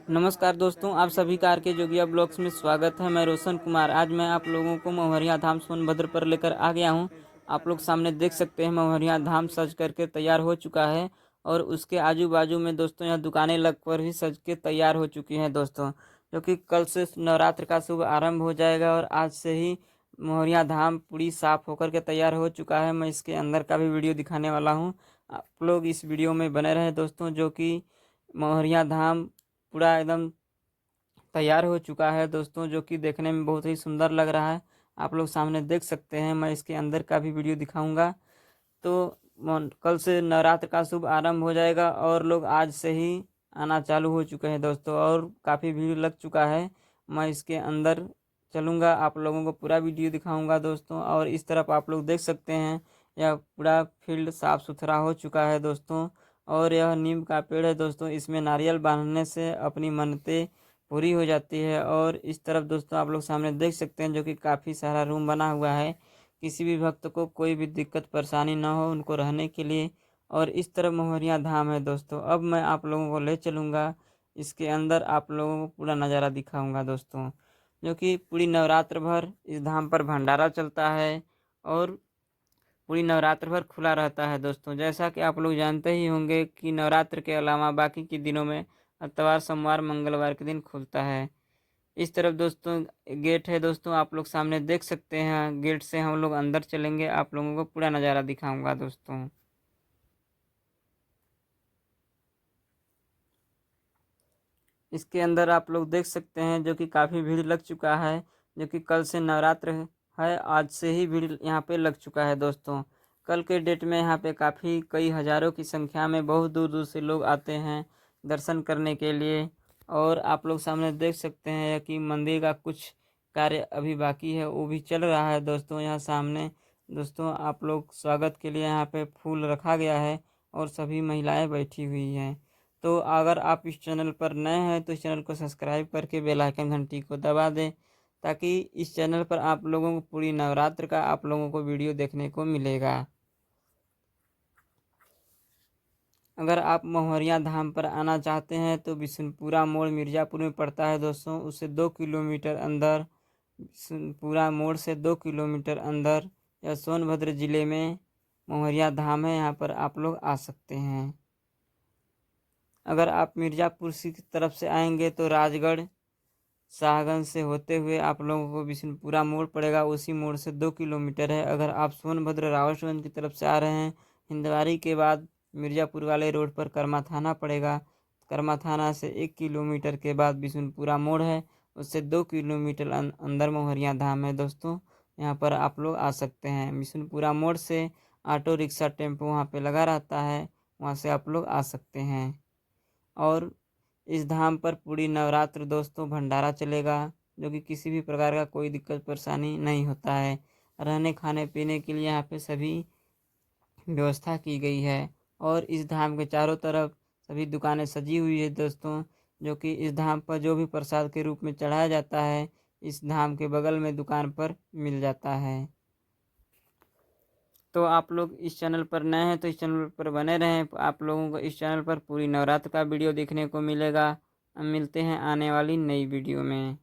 नमस्कार दोस्तों, आप सभी का आर के जोगिया ब्लॉग्स में स्वागत है। मैं रोशन कुमार। आज मैं आप लोगों को महुरिया धाम सोनभद्र पर लेकर आ गया हूं। आप लोग सामने देख सकते हैं महुरिया धाम सज करके तैयार हो चुका है और उसके आजू बाजू में दोस्तों यहाँ दुकानें लग कर भी सज के तैयार हो चुकी हैं दोस्तों, जो कि कल से नवरात्र का शुभ आरंभ हो जाएगा और आज से ही महुरिया धाम पूरी साफ होकर के तैयार हो चुका है। मैं इसके अंदर का भी वीडियो दिखाने वाला हूँ। आप लोग इस वीडियो में बने रहे दोस्तों, जो कि महुरिया धाम पूरा एकदम तैयार हो चुका है दोस्तों, जो कि देखने में बहुत ही सुंदर लग रहा है। आप लोग सामने देख सकते हैं। मैं इसके अंदर का भी वीडियो दिखाऊंगा। तो कल से नवरात्र का शुभ आरंभ हो जाएगा और लोग आज से ही आना चालू हो चुके हैं दोस्तों और काफ़ी भीड़ लग चुका है। मैं इसके अंदर चलूँगा, आप लोगों को पूरा वीडियो दिखाऊंगा दोस्तों। और इस तरफ आप लोग देख सकते हैं यह पूरा फील्ड साफ सुथरा हो चुका है दोस्तों। और यह नीम का पेड़ है दोस्तों, इसमें नारियल बांधने से अपनी मन्नतें पूरी हो जाती है। और इस तरफ दोस्तों आप लोग सामने देख सकते हैं, जो कि काफ़ी सारा रूम बना हुआ है, किसी भी भक्त को कोई भी दिक्कत परेशानी ना हो उनको रहने के लिए। और इस तरफ महुरिया धाम है दोस्तों। अब मैं आप लोगों को ले चलूँगा इसके अंदर, आप लोगों को पूरा नज़ारा दिखाऊंगा दोस्तों, जो कि पूरी नवरात्र भर इस धाम पर भंडारा चलता है और पूरी नवरात्र भर खुला रहता है दोस्तों। जैसा कि आप लोग जानते ही होंगे कि नवरात्र के अलावा बाकी के दिनों में इतवार, सोमवार, मंगलवार के दिन खुलता है। इस तरफ दोस्तों गेट है दोस्तों, आप लोग सामने देख सकते हैं। गेट से हम लोग अंदर चलेंगे, आप लोगों को पूरा नज़ारा दिखाऊंगा दोस्तों। इसके अंदर आप लोग देख सकते हैं, जो कि काफ़ी भीड़ लग चुका है, जो कि कल से नवरात्र है। आज से ही भीड़ यहाँ पे लग चुका है दोस्तों। कल के डेट में यहाँ पे काफ़ी कई हज़ारों की संख्या में बहुत दूर दूर से लोग आते हैं दर्शन करने के लिए। और आप लोग सामने देख सकते हैं कि मंदिर का कुछ कार्य अभी बाकी है, वो भी चल रहा है दोस्तों। यहाँ सामने दोस्तों आप लोग स्वागत के लिए यहाँ पे फूल रखा गया है और सभी महिलाएं बैठी हुई हैं। तो अगर आप इस चैनल पर नए हैं तो इस चैनल को सब्सक्राइब करके बेल आइकन घंटी को दबा दें, ताकि इस चैनल पर आप लोगों को पूरी नवरात्र का आप लोगों को वीडियो देखने को मिलेगा। अगर आप महुरिया धाम पर आना चाहते हैं तो बिशुनपुरा मोड़ मिर्ज़ापुर में पड़ता है दोस्तों, उससे 2 किलोमीटर अंदर, बिशुनपुरा मोड़ से 2 किलोमीटर अंदर यह सोनभद्र ज़िले में महुरिया धाम है। यहाँ पर आप लोग आ सकते हैं। अगर आप मिर्ज़ापुर की तरफ से आएंगे तो राजगढ़ शाहगंज से होते हुए आप लोगों को बिशुनपुरा मोड़ पड़ेगा, उसी मोड़ से 2 किलोमीटर है। अगर आप सोनभद्र रावतगंज की तरफ से आ रहे हैं, हिंदवारी के बाद मिर्ज़ापुर वाले रोड पर कर्मा थाना पड़ेगा। कर्मा थाना से 1 किलोमीटर के बाद बिशुनपुरा मोड़ है, उससे 2 किलोमीटर अंदर महुरिया धाम है दोस्तों। यहाँ पर आप लोग आ सकते हैं। बिशुनपुरा मोड़ से ऑटो रिक्शा टेम्पो वहाँ पे लगा रहता है, वहाँ से आप लोग आ सकते हैं। और इस धाम पर पूरी नवरात्र दोस्तों भंडारा चलेगा, जो कि किसी भी प्रकार का कोई दिक्कत परेशानी नहीं होता है। रहने खाने पीने के लिए यहाँ पे सभी व्यवस्था की गई है। और इस धाम के चारों तरफ सभी दुकानें सजी हुई है दोस्तों, जो कि इस धाम पर जो भी प्रसाद के रूप में चढ़ाया जाता है, इस धाम के बगल में दुकान पर मिल जाता है। तो आप लोग इस चैनल पर नए हैं तो इस चैनल पर बने रहें। आप लोगों को इस चैनल पर पूरी नवरात्र का वीडियो देखने को मिलेगा। अब मिलते हैं आने वाली नई वीडियो में।